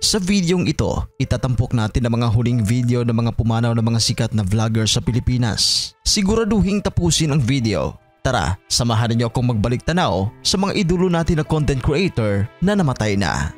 Sa videong ito, itatampok natin ang mga huling video ng mga pumanaw ng mga sikat na vlogger sa Pilipinas. Siguraduhin tapusin ang video. Tara, samahan niyo akong magbalik tanaw sa mga idolo natin na content creator na namatay na.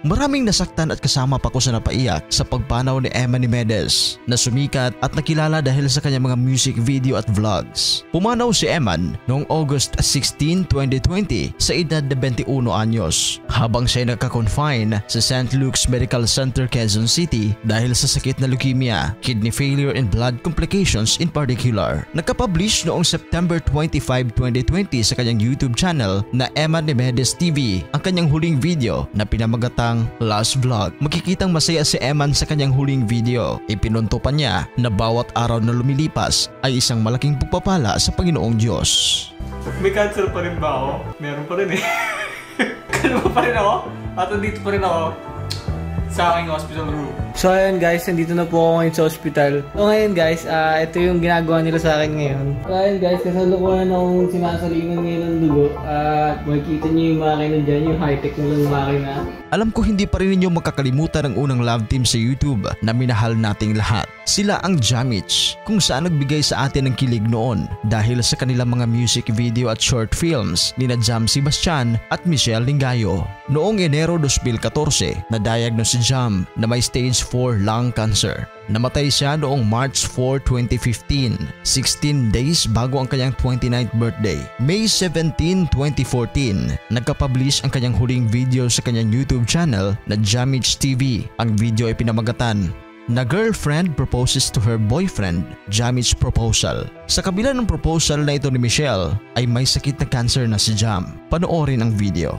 Maraming nasaktan at kasama pa ko sa napaiyak sa pagpanaw ni Emma Nimedes na sumikat at nakilala dahil sa kanyang mga music video at vlogs. Pumanaw si Eman noong August 16, 2020 sa edad na 21 anyos habang siya nagka-confine sa St. Luke's Medical Center, Quezon City dahil sa sakit na leukemia, kidney failure and blood complications in particular. Nagka-publish noong September 25, 2020 sa kanyang YouTube channel na Emma Nimedes TV ang kanyang huling video na pinamagatang Last Vlog. Makikitang masaya si Eman sa kanyang huling video. Ipinunto pa niya na bawat araw na lumilipas ay isang malaking pagpapala sa Panginoong Diyos. May cancer pa rin ba ako? Meron pa rin eh. Kalma pa rin ako? At nandito pa rin ako sa aking hospital room. So ayun guys, nandito na po ako ngayon sa hospital. So ngayon guys, ito yung ginagawa nila sa akin ngayon. So ayun guys, kasalukuyan akong sinasalinan ngayon ng dugo. At makikita nyo yung makina dyan, yung high-tech nilang makina. Alam ko hindi pa rin ninyo makakalimutan ang unang love team sa YouTube na minahal nating lahat. Sila ang Jamich, kung saan nagbigay sa atin ng kilig noon dahil sa kanilang mga music video at short films ni na Jam Sebastian at Michelle Lingayo. Noong Enero 2014, na-diagnose si Jam na may stage 4 lung cancer. Namatay siya noong March 4, 2015, 16 days bago ang kanyang 29th birthday. May 17, 2014, nagka-publish ang kanyang huling video sa kanyang YouTube channel na Jamich TV. Ang video ay pinamagatan na Girlfriend Proposes to Her Boyfriend, Jamich Proposal. Sa kabila ng proposal na ito ni Michelle ay may sakit na cancer na si Jam. Panoorin ang video.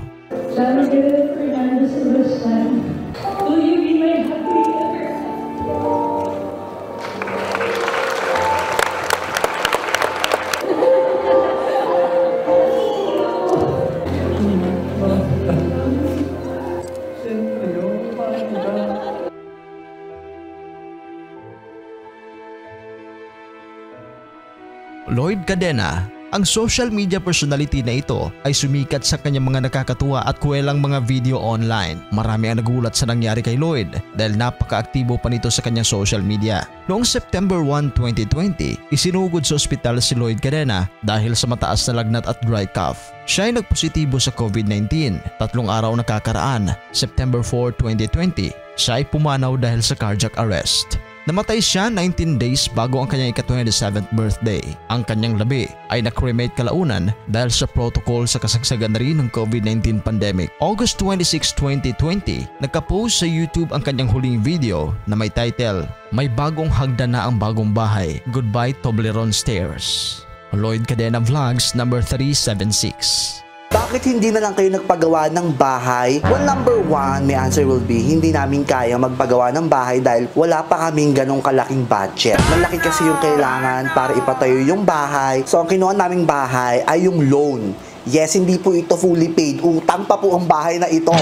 Lloyd Cadena. Ang social media personality na ito ay sumikat sa kanyang mga nakakatuwa at kuwelang mga video online. Marami ang nagulat sa nangyari kay Lloyd dahil napaka-aktibo pa nito sa kanyang social media. Noong September 1, 2020, isinugod sa ospital si Lloyd Cadena dahil sa mataas na lagnat at dry cough. Siya ay nagpositibo sa COVID-19. 3 araw nakakaraan, September 4, 2020, siya ay pumanaw dahil sa cardiac arrest. Namatay siya 19 days bago ang kanyang ika-27th birthday. Ang kanyang labi ay na-cremate kalaunan dahil sa protocol sa kasagsagan na rin ng COVID-19 pandemic. August 26, 2020, nagka-post sa YouTube ang kanyang huling video na may title, "May bagong hagdan na ang bagong bahay. Goodbye Toblerone Stairs." Lloyd Cadena Vlogs number 376. Bakit hindi na lang kayo nagpagawa ng bahay? Well, number one, my answer will be, hindi namin kaya magpagawa ng bahay dahil wala pa kaming ganong kalaking budget. Malaki kasi yung kailangan para ipatayo yung bahay. So, ang kinuha naming bahay ay yung loan. Yes, hindi po ito fully paid. Utang pa po ang bahay na ito.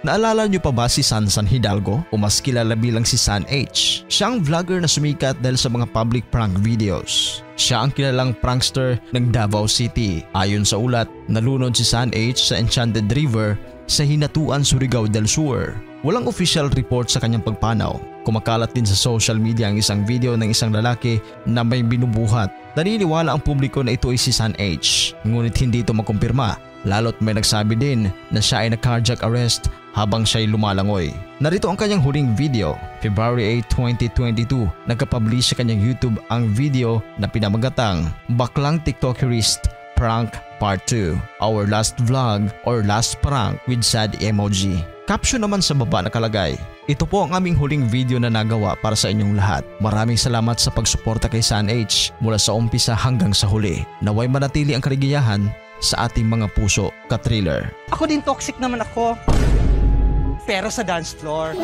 Naalala niyo pa ba si San Hidalgo o mas kilala bilang si San H? Siya ang vlogger na sumikat dahil sa mga public prank videos. Siya ang kilalang prankster ng Davao City. Ayon sa ulat, nalunod si San H sa Enchanted River sa Hinatuan, Surigao del Sur. Walang official report sa kanyang pagpanaw. Kumakalat din sa social media ang isang video ng isang lalaki na may binubuhat. Naniniwala ang publiko na ito ay si San H, ngunit hindi ito makumpirma. Lalo't may nagsabi din na siya ay na-cardiac arrest habang siya ay lumalangoy. Narito ang kanyang huling video. February 8, 2022, nagka-publish sa kanyang YouTube ang video na pinamagatang Baklang TikTokerist Prank Part 2, Our Last Vlog or Last Prank with Sad Emoji. Caption naman sa baba nakalagay, "Ito po ang aming huling video na nagawa para sa inyong lahat. Maraming salamat sa pagsuporta kay San H mula sa umpisa hanggang sa huli. Naway manatili ang kaligayahan sa ating mga puso, ka-thriller." Ako din toxic naman ako. Pero sa dance floor.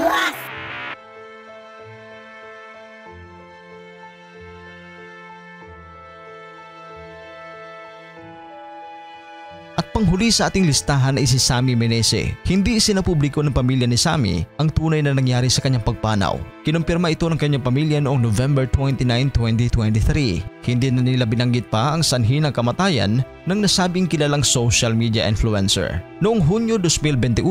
At panghuli sa ating listahan ay si Sammy Menese. Hindi sinapubliko ng pamilya ni Sammy ang tunay na nangyari sa kanyang pagpanaw. Kinumpirma ito ng kanyang pamilya noong November 29, 2023. Hindi na nila binanggit pa ang sanhi ng kamatayan ng nasabing kilalang social media influencer. Noong Hunyo 2021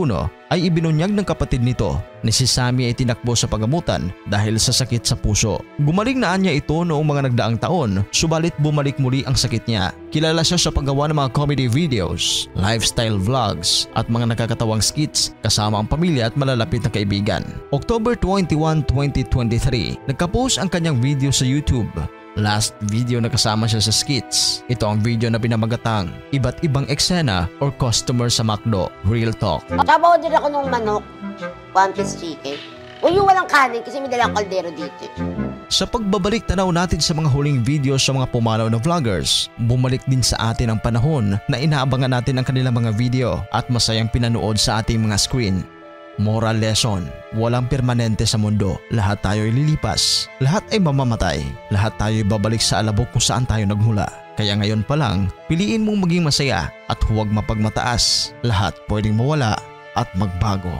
ay ibinunyag ng kapatid nito na si Sammy ay tinakbo sa pagamutan dahil sa sakit sa puso. Gumaling na niya ito noong mga nagdaang taon, subalit bumalik muli ang sakit niya. Kilala siya sa paggawa ng mga comedy videos, lifestyle vlogs at mga nakakatawang skits kasama ang pamilya at malalapit na kaibigan. October 21, 2023, nagka-post ang kanyang video sa YouTube. Last video na kasama siya sa skits. Ito ang video na pinamagatang iba't ibang eksena or customer sa McDo. Real talk. Sabaw din ako ng manok, one piece chicken. O yung walang kanin kasi may dalang kaldero dito. Sa pagbabalik tanaw natin sa mga huling videos sa mga pumanaw na vloggers, bumalik din sa atin ang panahon na inaabangan natin ang kanilang mga video at masayang pinanood sa ating mga screen. Moral lesson, walang permanente sa mundo. Lahat tayo ay lilipas. Lahat ay mamamatay. Lahat tayo ay babalik sa alabok kung saan tayo nagmula. Kaya ngayon pa lang, piliin mong maging masaya at huwag mapagmataas. Lahat pwedeng mawala at magbago.